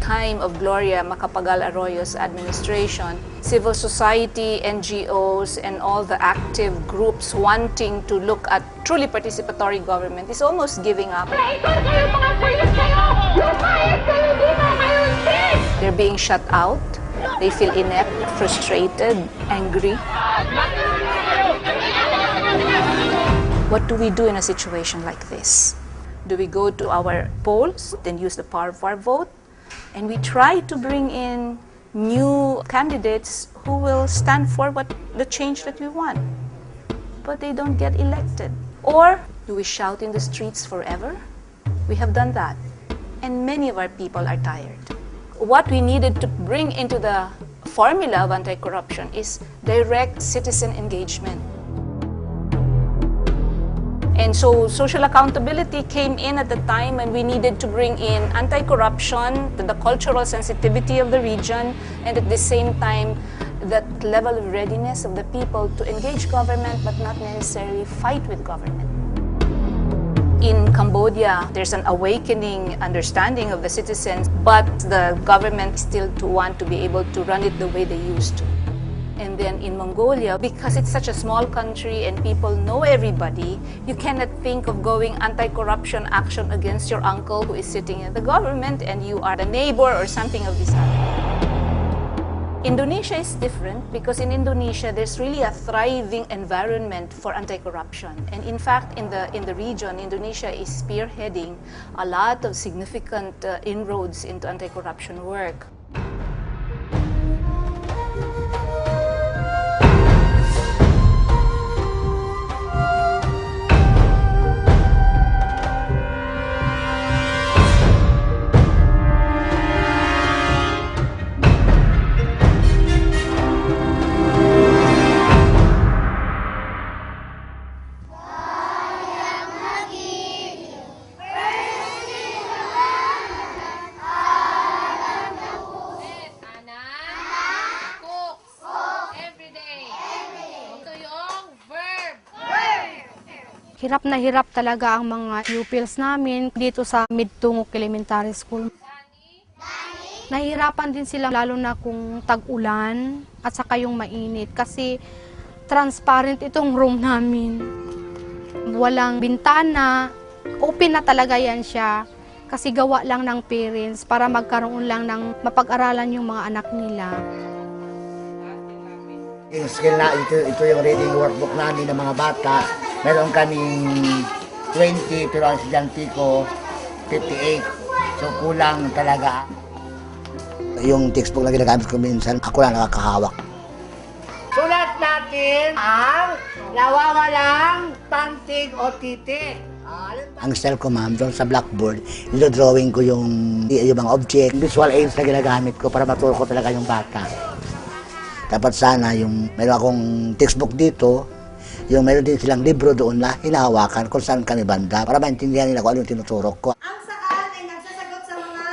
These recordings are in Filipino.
time of Gloria Macapagal Arroyo's administration, civil society, NGOs, and all the active groups wanting to look at truly participatory government is almost giving up. They're being shut out. They feel inept, frustrated, angry. What do we do in a situation like this? Do we go to our polls, then use the power of our vote, and we try to bring in new candidates who will stand for the change that we want, but they don't get elected? Or do we shout in the streets forever? We have done that, and many of our people are tired. What we needed to bring into the formula of anti-corruption is direct citizen engagement. And so social accountability came in at the time when we needed to bring in anti-corruption, the cultural sensitivity of the region, and at the same time, that level of readiness of the people to engage government but not necessarily fight with government. In Cambodia, there's an awakening understanding of the citizens, but the government still want to be able to run it the way they used to. And then in Mongolia, because it's such a small country and people know everybody, you cannot think of going anti-corruption action against your uncle who is sitting in the government and you are the neighbor or something of this kind. Indonesia is different because in Indonesia, there's really a thriving environment for anti-corruption. And in fact, in the region, Indonesia is spearheading a lot of significant inroads into anti-corruption work. Hirap na hirap talaga ang mga pupils namin dito sa Midtungok Elementary School. Nahihirapan din sila lalo na kung tag-ulan at saka yung mainit kasi transparent itong room namin. Walang bintana, open na talaga yan siya kasi gawa lang ng parents para magkaroon lang ng mapag-aralan yung mga anak nila. Yung skill na ito yung reading workbook namin ng mga bata. Meron kaming 20 pero ang estudyante ko 58. So kulang talaga. Yung textbook na ginagamit ko minsan, ako lang nakakahawak. Sulat natin ang nawawalang pantig o titik. Ang style ko, ma'am, doon sa blackboard, nilo-drawing ko yung mga object, visual aids na ginagamit ko para maturo ko talaga yung bata. Dapat sana yung meron akong textbook dito, yung meron din silang libro doon na hinahawakan kung saan kami banda para maintindihan nila kung ano yung tinuturo ko. Ang saan ay nagsasagot sa mga...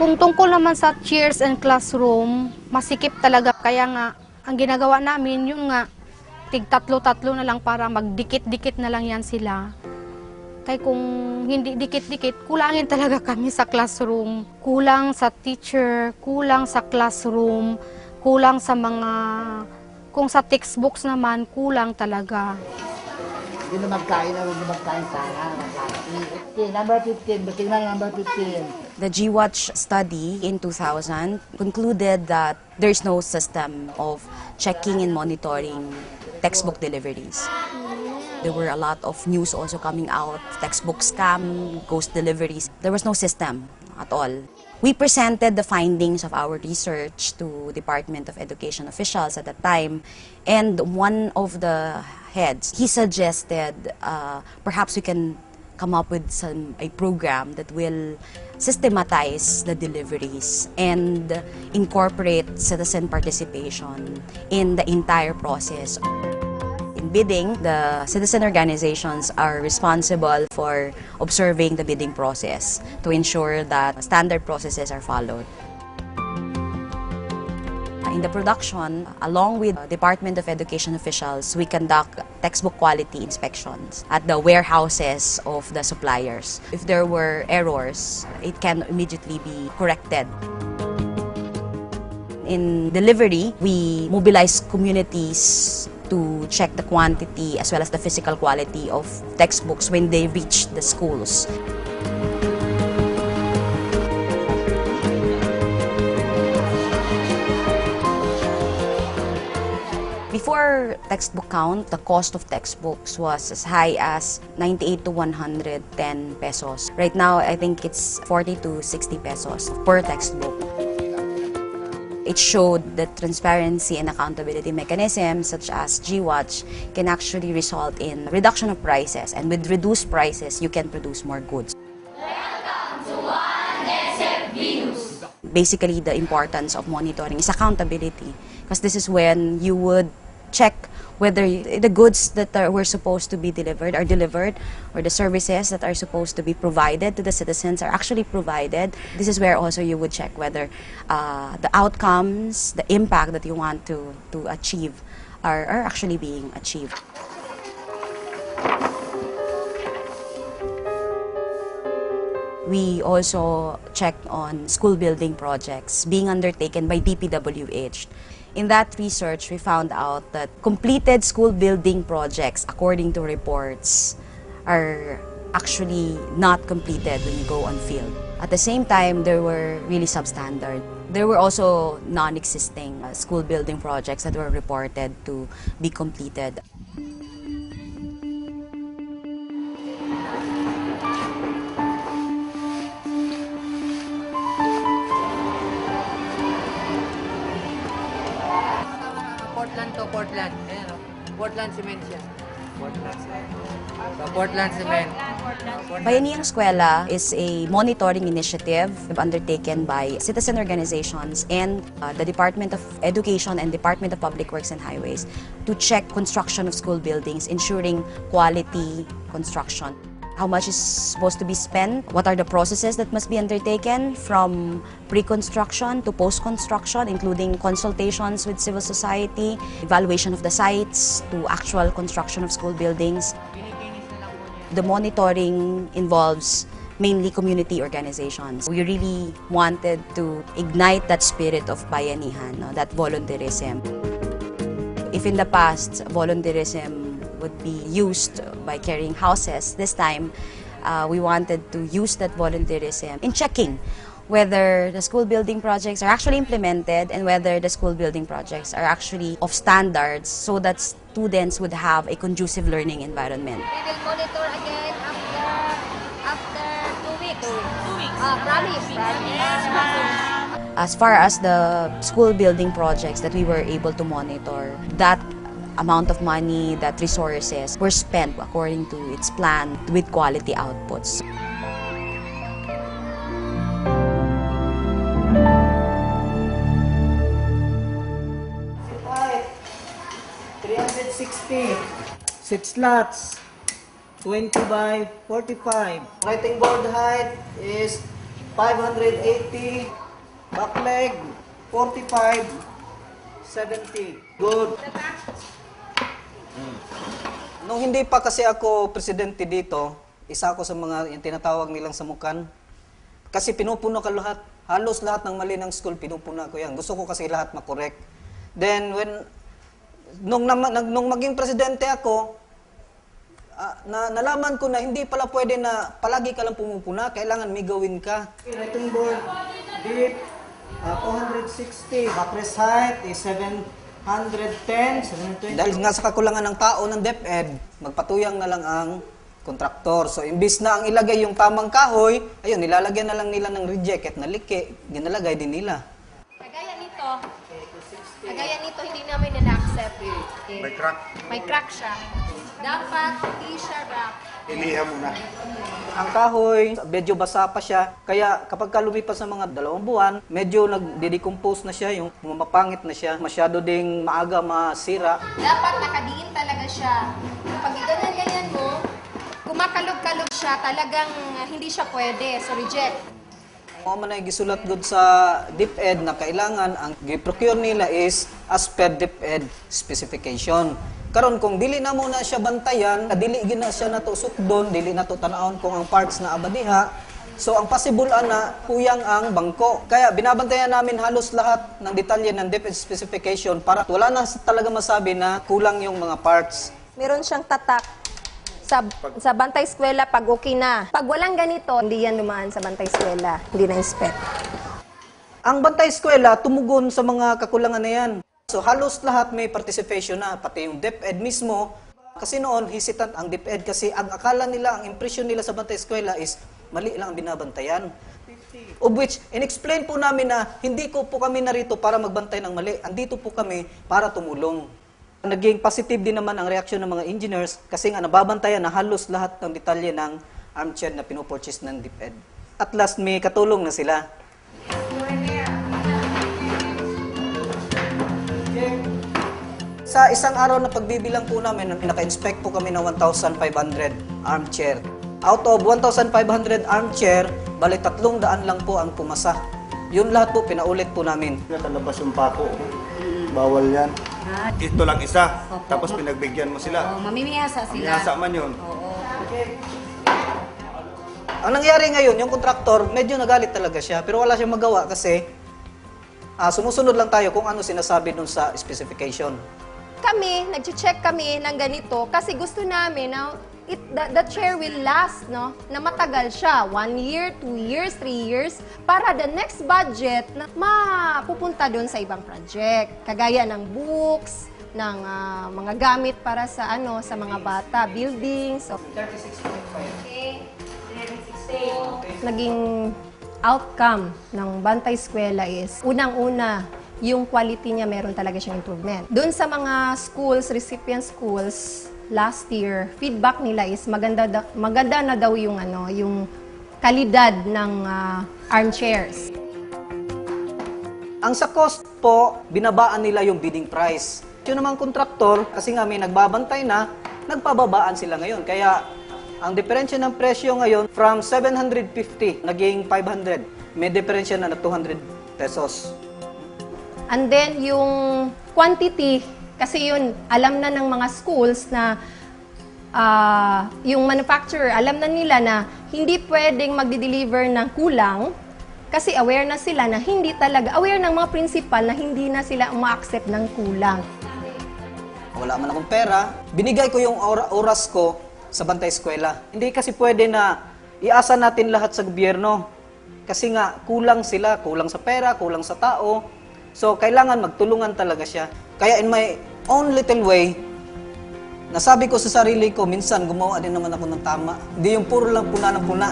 Kung tungkol naman sa cheers and classroom, masikip talaga. Kaya nga, ang ginagawa namin, yun nga, tig-tatlo-tatlo na lang para magdikit-dikit na lang yan sila. Kaya kung hindi dikit-dikit, kulangin talaga kami sa classroom. Kulang sa teacher, kulang sa classroom, kulang sa mga... Kung sa textbooks naman, kulang talaga. Hindi na magkain sana. Number 15, tingnan number 15. The GWatch study in 2000 concluded that there's no system of checking and monitoring textbook deliveries. There were a lot of news also coming out, textbook scam, ghost deliveries. There was no system at all. We presented the findings of our research to Department of Education officials at that time, and one of the heads, he suggested perhaps we can come up with a program that will systematize the deliveries and incorporate citizen participation in the entire process. In bidding, the citizen organizations are responsible for observing the bidding process to ensure that standard processes are followed. In In the production, along with Department of Education officials, we conduct textbook quality inspections at the warehouses of the suppliers. If there were errors, it can immediately be corrected. In delivery, we mobilize communities to check the quantity as well as the physical quality of textbooks when they reach the schools. Before textbook count, the cost of textbooks was as high as 98 to 110 pesos. Right now, I think it's 40 to 60 pesos per textbook. It showed that transparency and accountability mechanisms such as GWatch can actually result in reduction of prices, and with reduced prices, you can produce more goods. Basically, the importance of monitoring is accountability, because this is when you would check whether the goods that were supposed to be delivered are delivered, or the services that are supposed to be provided to the citizens are actually provided. This is where also you would check whether the outcomes, the impact that you want to achieve are actually being achieved. We also checked on school building projects being undertaken by DPWH. In that research, we found out that completed school building projects, according to reports, are actually not completed when you go on field. At the same time, there were really substandard. There were also non-existing school building projects that were reported to be completed. Portland. Ayan o. Portland Cement siya. Portland Cement. Bayanihan Eskwela is a monitoring initiative undertaken by citizen organizations and the Department of Education and Department of Public Works and Highways to check construction of school buildings, ensuring quality construction. How much is supposed to be spent, what are the processes that must be undertaken from pre-construction to post-construction, including consultations with civil society, evaluation of the sites to actual construction of school buildings. The monitoring involves mainly community organizations. We really wanted to ignite that spirit of bayanihan, that volunteerism. If in the past, volunteerism would be used by carrying houses, this time we wanted to use that volunteerism in checking whether the school building projects are actually implemented and whether the school building projects are actually of standards so that students would have a conducive learning environment. We will monitor again after 2 weeks. 2 weeks. Promise. As far as the school building projects that we were able to monitor, that amount of money, that resources were spent according to its plan with quality outputs. Height, 360. Seat slots, 20 by 45. Writing board height is 580. Back leg, 45. 70. Good. Nung hindi pa kasi ako presidente dito, isa ako sa mga yung tinatawag nilang samukan. Kasi pinupuno ka lahat. Halos lahat ng mali ng school, pinupuno ko yan. Gusto ko kasi lahat makorek. Then, nung maging presidente ako, nalaman ko na hindi pala pwede na palagi ka lang pumupuna, kailangan may gawin ka. Writing board, deep, 460. Backrest height is 710, 720. Dahil nga sa kakulangan ng tao ng DepEd, magpatuyang na lang ang kontraktor. So, imbis na ang ilagay yung tamang kahoy, ayun, nilalagyan na lang nila ng reject at naliki, ginalagay din nila. Kagaya nito, hindi namin na-accept. May crack. May crack siya. Dapat hindi siya wrap. Iliha muna. Ang kahoy, medyo basa pa siya. Kaya kapag lumipas ng mga 2 buwan, medyo nag-decompose na siya, yung mapangit na siya. Masyado ding maaga masira. Dapat nakadiin talaga siya. Kapag ganyan mo, kumakalog-kalog siya, talagang hindi siya pwede. So, reject. Mga man ay gisulat gud sa DepEd na kailangan ang gi-procure nila is as per DepEd specification. Karon kung dili na muna siya bantayan, dili gina siya nato sukdon, dili nato tan-awon kung ang parts na abadiha, so ang possible na kuyang ang bangko. Kaya binabantayan namin halos lahat ng detalye ng DepEd specification para wala na talaga masabi na kulang yung mga parts. Meron siyang tatak sa bantay eskwela pag okay na. Pag walang ganito, hindi yan dumaan sa bantay eskwela. Hindi na-inspect. Ang bantay eskwela tumugon sa mga kakulangan na yan. So halos lahat may participation na, pati yung DepEd mismo. Kasi noon, hesitant ang DepEd kasi ang akala nila, ang impression nila sa bantay eskwela is mali lang ang binabantayan. Of which, in-explain po namin na hindi ko po kami narito para magbantay ng mali. Andito po kami para tumulong. Naging positive din naman ang reaksyon ng mga engineers kasi nga nababantayan na halos lahat ng detalye ng armchair na pinopurchase ng DepEd. At last, may katulong na sila. Sa isang araw na pagbibilang po namin, naka-inspect po kami ng 1,500 armchair. Out of 1,500 armchair, bali 300 lang po ang pumasa. Yun lahat po, pinaulit po namin. Nakalabas yung pako. Bawal yan. Ito lang isa, tapos pinagbigyan mo sila. Mamimiyasa sila. Mamiyasa man yun. Ang nangyari ngayon, yung kontraktor, medyo nagalit talaga siya, pero wala siyang magawa kasi sumusunod lang tayo kung ano sinasabi dun sa specification. Kami, nag-check kami ng ganito kasi gusto namin na the chair will last, no? Na matagal siya. 1 year, 2 years, 3 years. Para the next budget na mapupunta doon sa ibang project. Kagaya ng books, ng mga gamit para sa sa mga bata, buildings. So, 36.5. naging outcome ng Bantay Eskwela is, unang-una, yung quality niya meron talaga siyang improvement. Doon sa mga schools, recipient schools, last year, feedback nila is maganda na daw yung yung kalidad ng armchairs. Ang sa cost po, binabaan nila yung bidding price. Yung namang kontraktor, kasi nga may nagbabantay na, nagpababaan sila ngayon. Kaya ang diferensya ng presyo ngayon from 750 naging 500. May diferensya na 200 pesos. And then yung quantity, kasi yun, alam na ng mga schools na yung manufacturer, alam na nila na hindi pwedeng magdi-deliver ng kulang kasi aware na sila na hindi talaga, aware ng mga principal na hindi na sila ma-accept ng kulang. Wala man akong pera, binigay ko yung oras ko sa Bantay Eskwela. Hindi kasi pwede na iasa natin lahat sa gobyerno. Kasi nga, kulang sila, kulang sa pera, kulang sa tao. So, kailangan magtulungan talaga siya. Kaya in my own little way, nasabi ko sa sarili ko, minsan gumawa din naman ako ng tama. Hindi yung puro lang puna ng puna.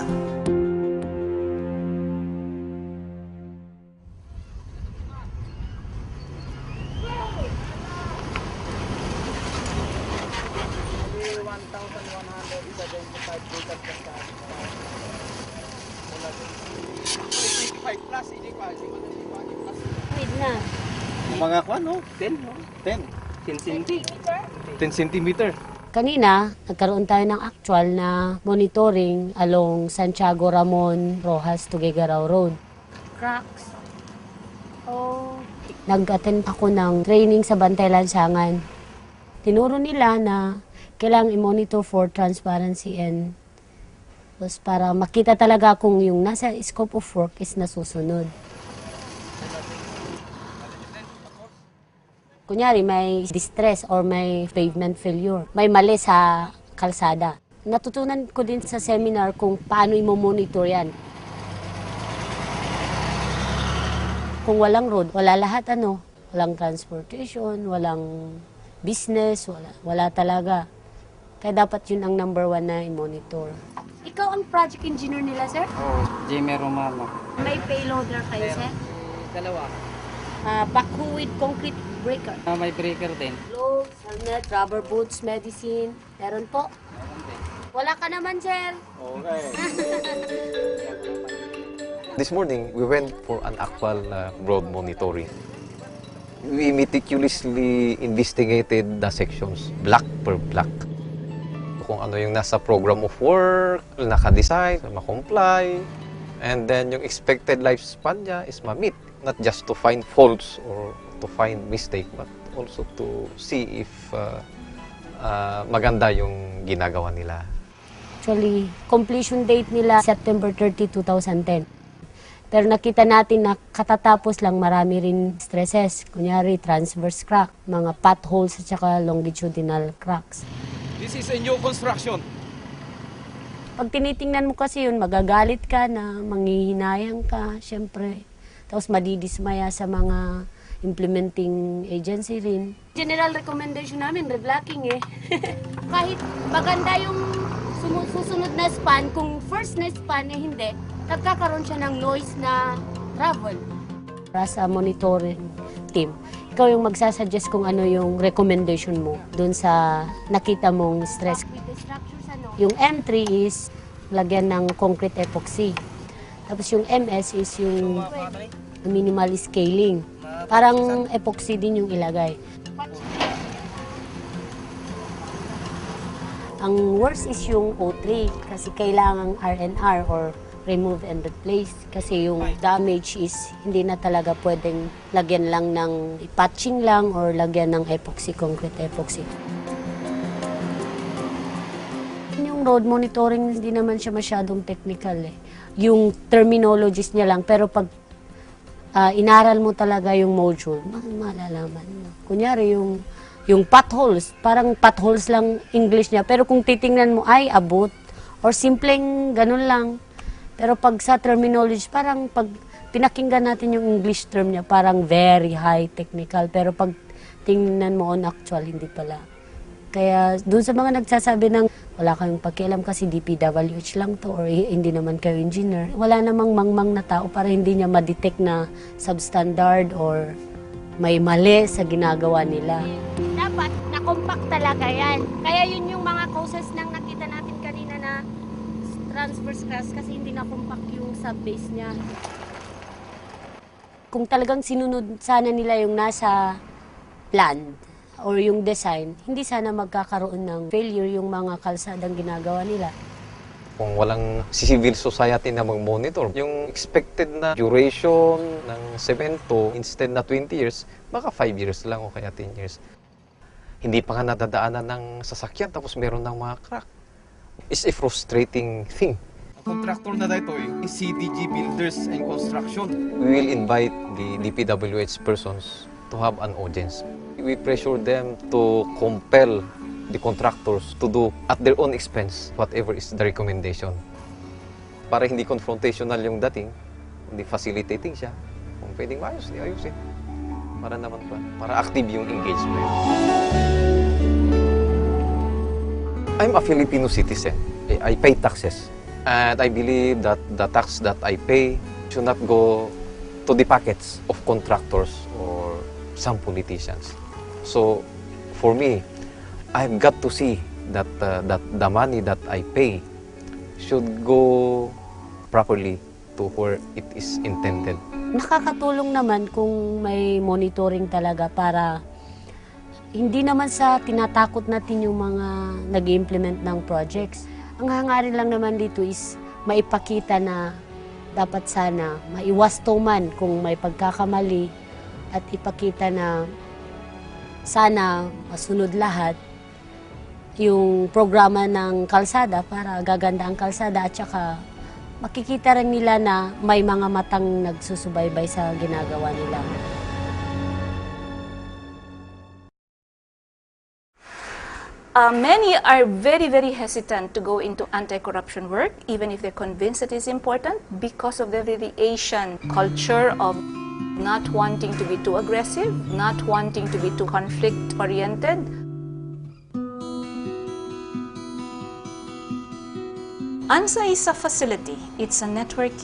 Mga kwan, no? 10, no? 10. 10 centimeter. Kanina, nagkaroon tayo ng actual na monitoring along Santiago Ramon Rojas to Tuguegarao Road. Cracks. Oh. Nag-attend ako ng training sa Bantay Lansangan. Tinuro nila na kailangang i-monitor for transparency and para makita talaga kung yung nasa scope of work is nasusunod. Kunyari, may distress or may pavement failure. May mali sa kalsada. Natutunan ko din sa seminar kung paano i-monitor yan. Kung walang road, wala lahat Walang transportation, walang business, wala talaga. Kaya dapat yun ang number 1 na i-monitor. Ikaw ang project engineer nila, sir? Oo, Jimmy Romano. May payloader kayo, sir? Dalawa. Backhoe with concrete breaker. May breaker din. Gloves, helmet, rubber boots, medicine. Meron po. Wala ka naman, sir. Okay. This morning, we went for an actual road monitoring. We meticulously investigated the sections, block per block. Kung ano yung nasa program of work, naka-decide, ma-comply. And then yung expected lifespan niya is ma-meet. Not just to find faults or to find mistake, but also to see if maganda yung ginagawa nila. Actually, completion date nila September 30, 2010. Pero nakita natin na katatapos lang marami rin stresses. Kunyari, transverse crack, mga potholes at saka longitudinal cracks. This is a new construction. Pag tinitingnan mo kasi yun, magagalit ka na, manghihinayang ka, syempre. Tapos madidismaya sa mga implementing agency rin. General recommendation namin, reblocking eh. Kahit maganda yung susunod na span, kung first na span eh hindi, nagkakaroon siya ng noise na travel. Para sa monitoring team, ikaw yung magsasuggest kung ano yung recommendation mo dun sa nakita mong stress. Yung M3 is lagyan ng concrete epoxy. Tapos yung MS is yung minimal scaling. Parang epoxy din yung ilagay. Ang worst is yung O3 kasi kailangang RNR or remove and replace kasi yung damage is hindi na talaga pwedeng lagyan lang ng patching lang or lagyan ng epoxy, concrete epoxy. Yung road monitoring hindi naman siya masyadong technical eh. Yung terminologies niya lang pero pag inaral mo talaga yung module, malalaman mo. Kunyari yung potholes, parang potholes lang English niya pero kung titingnan mo ay abot or simpleng ganun lang. Pero pag sa terminology, parang pag pinakinggan natin yung English term niya, parang very high technical. Pero pag tingnan mo on actual, hindi pala. Kaya doon sa mga nagsasabi ng wala kayong pakialam kasi DPWH lang to or hindi naman kayo engineer, wala namang mangmang na tao para hindi niya ma-detect na substandard or may mali sa ginagawa nila. Dapat na-compact talaga yan. Kaya yun yung mga causes ng nakita natin kanina na transverse cracks kasi hindi na-compact yung subbase niya. Kung talagang sinunod sana nila yung nasa plan or yung design, hindi sana magkakaroon ng failure yung mga kalsadang ginagawa nila. Kung walang civil society na mag-monitor, yung expected na duration ng semento, instead na 20 years, baka 5 years lang o kaya 10 years. Hindi pa nga nadadaanan ng sasakyan tapos meron ng mga crack. It's a frustrating thing. Ang contractor na dito is CDG Builders and Construction. We will invite the DPWH persons to have an audience. We pressure them to compel the contractors to do at their own expense whatever is the recommendation. Para hindi confrontational yung dating, hindi facilitating siya. Kung pwedeng maayos, ayusin. Para naman para active yung engagement. I'm a Filipino citizen. I pay taxes. And I believe that the tax that I pay should not go to the pockets of contractors or some politicians. So, for me, I've got to see that the money that I pay should go properly to where it is intended. Nakakatulong naman kung may monitoring talaga para hindi naman sa tinatakot natin yung mga nag-implement ng projects. Ang hangarin lang naman dito is maipakita na dapat sana maiwasto man kung may pagkakamali at ipakita na sana masunod lahat yung programa ng kalsada para gaganda ang kalsada at saka makikita rin nila na may mga matang nagsusubaybay sa ginagawa nila. Many are very, very hesitant to go into anti-corruption work, even if they're convinced it is important, because of the very Asian culture of not wanting to be too aggressive, not wanting to be too conflict-oriented. ANSA is a facility. It's a network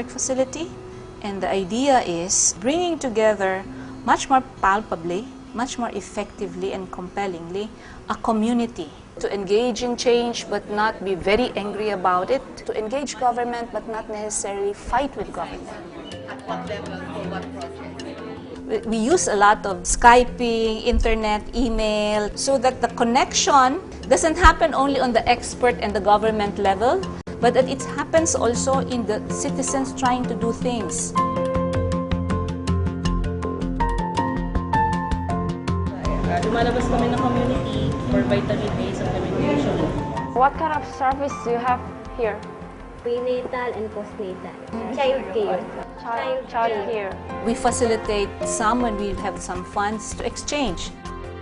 facility, and the idea is bringing together much more palpably, much more effectively and compellingly a community to engage in change but not be very angry about it, to engage government but not necessarily fight with government. At what level, for what project? We use a lot of Skyping, internet, email, so that the connection doesn't happen only on the expert and the government level, but that it happens also in the citizens trying to do things. Lumalabas kami ng community for vitamin A supplementation. What kind of service do you have here? Prenatal and postnatal. Child care. Child care. We facilitate some when we have some funds to exchange.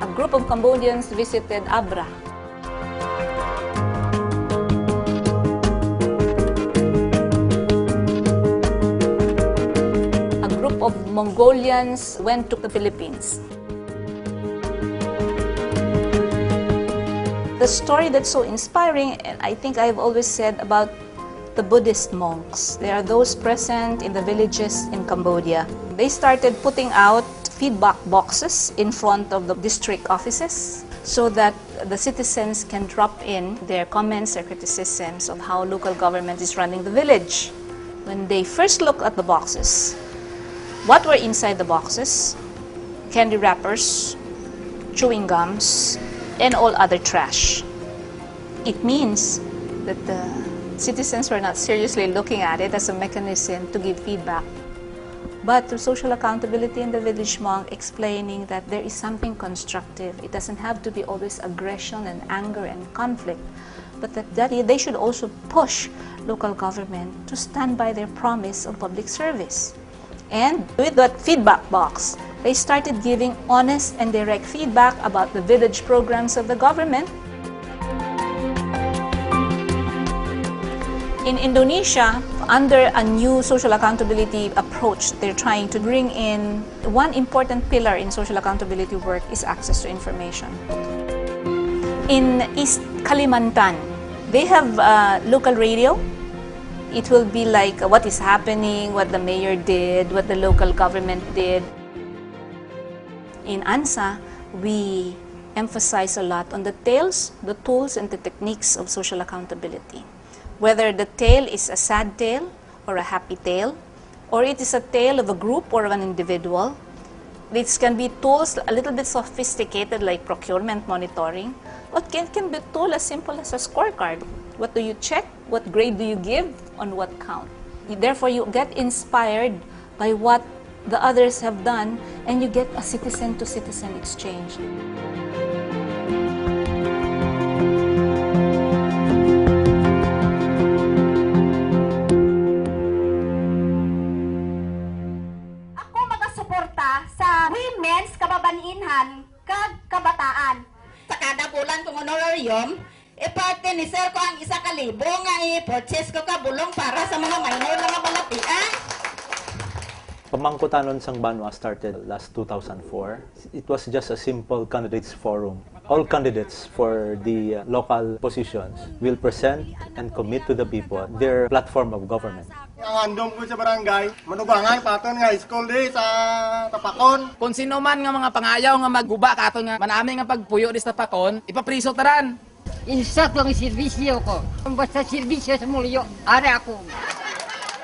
A group of Cambodians visited Abra. A group of Mongolians went to the Philippines. The story that's so inspiring, and I think I've always said about the Buddhist monks. They are those present in the villages in Cambodia. They started putting out feedback boxes in front of the district offices so that the citizens can drop in their comments or criticisms of how local government is running the village. When they first looked at the boxes, what were inside the boxes? Candy wrappers, chewing gums, and all other trash. It means that the citizens were not seriously looking at it as a mechanism to give feedback. But through social accountability in the village monk explaining that there is something constructive, it doesn't have to be always aggression and anger and conflict, but that they should also push local government to stand by their promise of public service. And with that feedback box, they started giving honest and direct feedback about the village programs of the government. In Indonesia, under a new social accountability approach, they're trying to bring in one important pillar in social accountability work is access to information. In East Kalimantan, they have local radio. It will be like what is happening, what the mayor did, what the local government did. In ANSA, we emphasize a lot on the tales, the tools, and the techniques of social accountability. Whether the tale is a sad tale or a happy tale, or it is a tale of a group or of an individual. This can be tools a little bit sophisticated like procurement monitoring, but can be a tool as simple as a scorecard. What do you check? What grade do you give? On what count? Therefore, you get inspired by what the others have done, and you get a citizen-to-citizen exchange. Ako magasuporta sa women's kababaninhan kag kabataan. Sa kada bulan kong honorarium, parte ni sir ko ang 1,000 nga i-purchase ko ka bulong para sa mga minor na mabalatian. Pamangkutanon sang Banwa started last 2004. It was just a simple candidates forum. All candidates for the local positions will present and commit to the people their platform of government. Ang andom ko sa barangay, manubangan paton nga school day sa Tapakon. Kung sino man nga mga pangayaw nga magguba katon nga manami nga pagpuyo di sa Tapakon, ipapriso taran. Insakt lang serbisyo ko. Basta serbisyo sa mulyo, ara ako.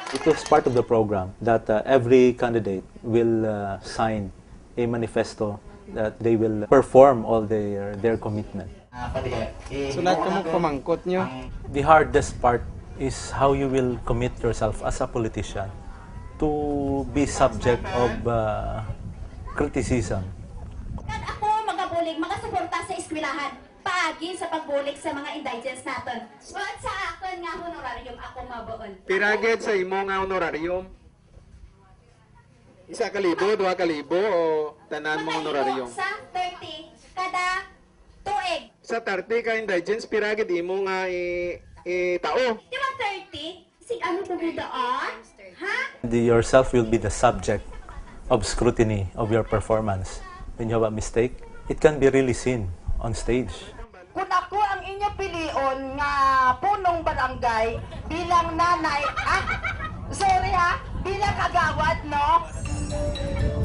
It was part of the program that every candidate will sign a manifesto that they will perform all their commitment. So lahat ka mo pamangkot nyo? The hardest part is how you will commit yourself as a politician to be subject of criticism. Ako magabulig, magasuporta sa eskwelahan. Paagi sa pagbulik sa mga indigents natin. But sa akin nga honorarium ako mabuon. Piragid sa imo nga honorarium? 1,000, 2,000 o tanan mo honorarium? Sa 30 kada tuig. Sa 30 ka indigents, piragid imo nga tao. Di ba 30? Si ano pagudaan? Ha? Yourself will be the subject of scrutiny of your performance. When you have a mistake, it can be really seen on stage. Kung ako ang inyo pilion nga punong barangay bilang nanay, sorry ha, bilang kagawad, no?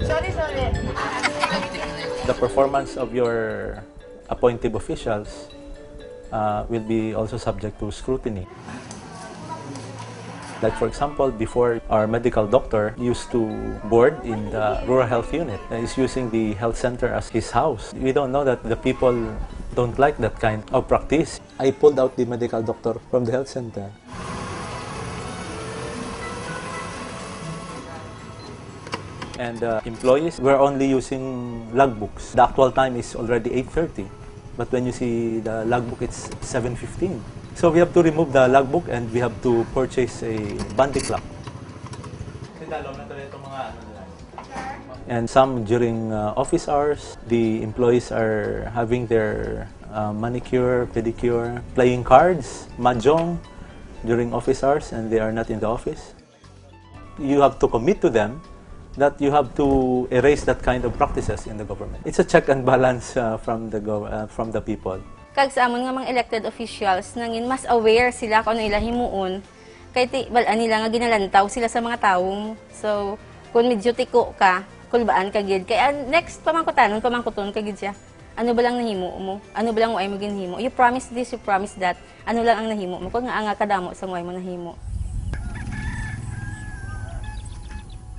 Sorry. The performance of your appointive officials will be also subject to scrutiny. Like for example, before our medical doctor used to board in the rural health unit. He's using the health center as his house. We don't know that the people don't like that kind of practice. I pulled out the medical doctor from the health center. And employees were only using logbooks. The actual time is already 8:30, but when you see the logbook, it's 7:15. So we have to remove the logbook and we have to purchase a bandy clock. And some during office hours, the employees are having their manicure, pedicure, playing cards, mahjong during office hours, and they are not in the office. You have to commit to them that you have to erase that kind of practices in the government. It's a check and balance from the people. Kag sa amon nga mga elected officials nangin mas aware sila kung ano ila himuon kay balaan nila nga ginalantaw sila sa mga tawo. So kung medyo tiko ka, kulbaan ka gid kay next pamangkuton ka gid siya. Ano ba lang nahimo mo? Ano ba lang way mo ginhimo? You promise this, you promise that. Ano lang ang nahimo mo? Kung nga kadamo sa way mo nahimo.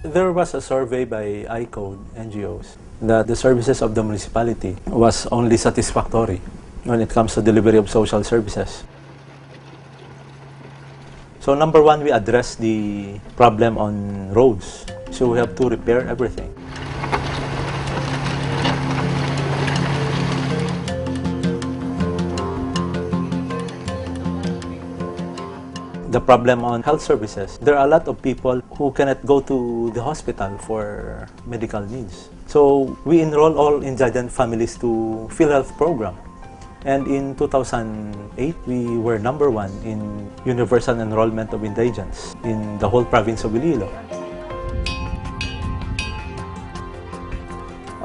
There was a survey by ICODE NGOs that the services of the municipality was only satisfactory when it comes to delivery of social services. So number one, we address the problem on roads. So we have to repair everything. The problem on health services, there are a lot of people who cannot go to the hospital for medical needs. So we enroll all indigent families to PhilHealth program. And in 2008, we were number one in universal enrollment of indigents in the whole province of Iloilo.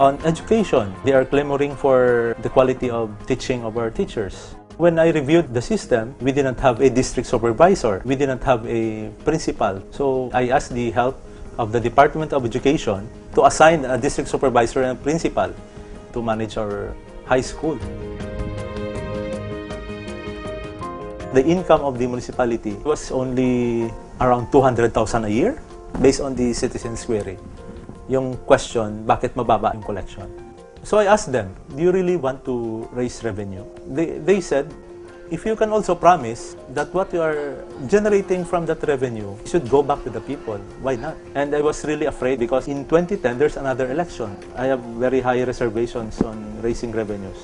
On education, they are clamoring for the quality of teaching of our teachers. When I reviewed the system, we didn't have a district supervisor. We didn't have a principal. So I asked the help of the Department of Education to assign a district supervisor and a principal to manage our high school. The income of the municipality was only around 200,000 a year based on the citizens' query. Yung question, bakit mababa yung collection? So I asked them, do you really want to raise revenue? They said, if you can also promise that what you are generating from that revenue should go back to the people, why not? And I was really afraid because in 2010, there's another election. I have very high reservations on raising revenues.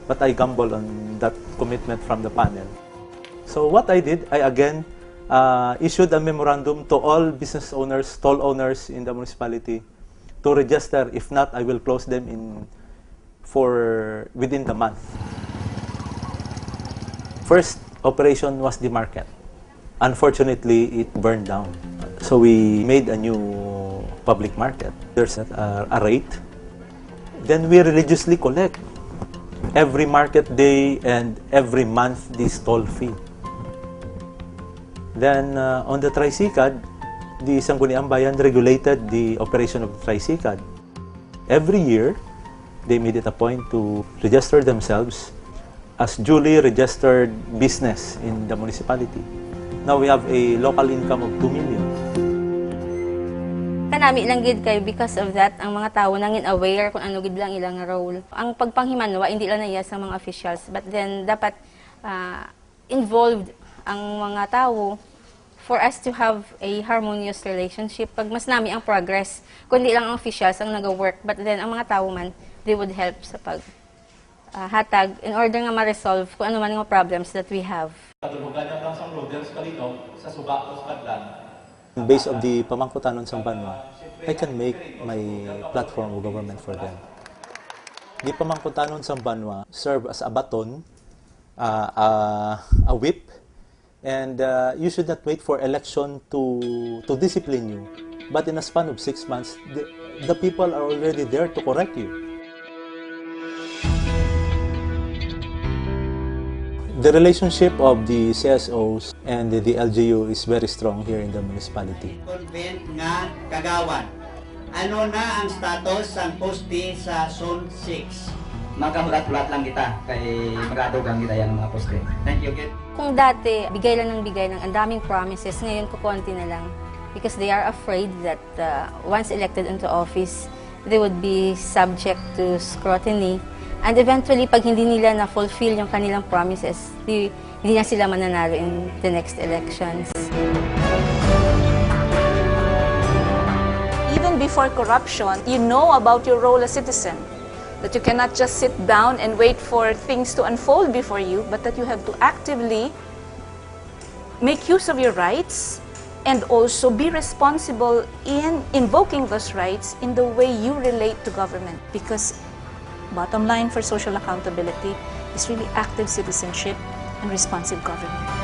But I gambled on that commitment from the panel. So what I did, I again issued a memorandum to all business owners, stall owners in the municipality to register. If not, I will close them within the month. First operation was the market. Unfortunately, it burned down. So we made a new public market. There's a rate. Then we religiously collect every market day and every month the stall fee. Then on the Tricycad, the Sangguniang Bayan regulated the operation of the Tricycad. Every year, they made it a point to register themselves as duly registered business in the municipality. Now we have a local income of 2 million. Kanami lang gid kay because of that ang mga tawo nangin aware kung ano gid lang ilang role. Ang pagpanghimanwa hindi lang naiya sa mga officials, but then dapat involved ang mga tawo for us to have a harmonious relationship. Pag mas nami ang progress, kundi lang ang officials ang nag-work, but then ang mga tao man, they would help sa hatag in order nga ma-resolve kung ano man yung problems that we have. Based of the pamangkutanon sa Banwa, I can make my platform of government for them. The pamangkutanon sa Banwa serve as a baton, a whip, and you should not wait for election to discipline you. But in a span of 6 months, the people are already there to correct you. The relationship of the CSOs and the LGU is very strong here in the municipality. Convent nga Kagawan. Ano na ang status ng poste sa Zone 6? Magkamulat-ulat lang kita kay magadugang kita yan ng mga poste. Thank you, Kit. Kung dati, bigay lang ng ang daming promises, ngayon kukunti na lang. Because they are afraid that once elected into office, they would be subject to scrutiny. And eventually, pag hindi nila na-fulfill yung kanilang promises, hindi na sila mananalo in the next elections. Even before corruption, you know about your role as citizen. That you cannot just sit down and wait for things to unfold before you, but that you have to actively make use of your rights and also be responsible in invoking those rights in the way you relate to government. Because bottom line for social accountability is really active citizenship and responsive government.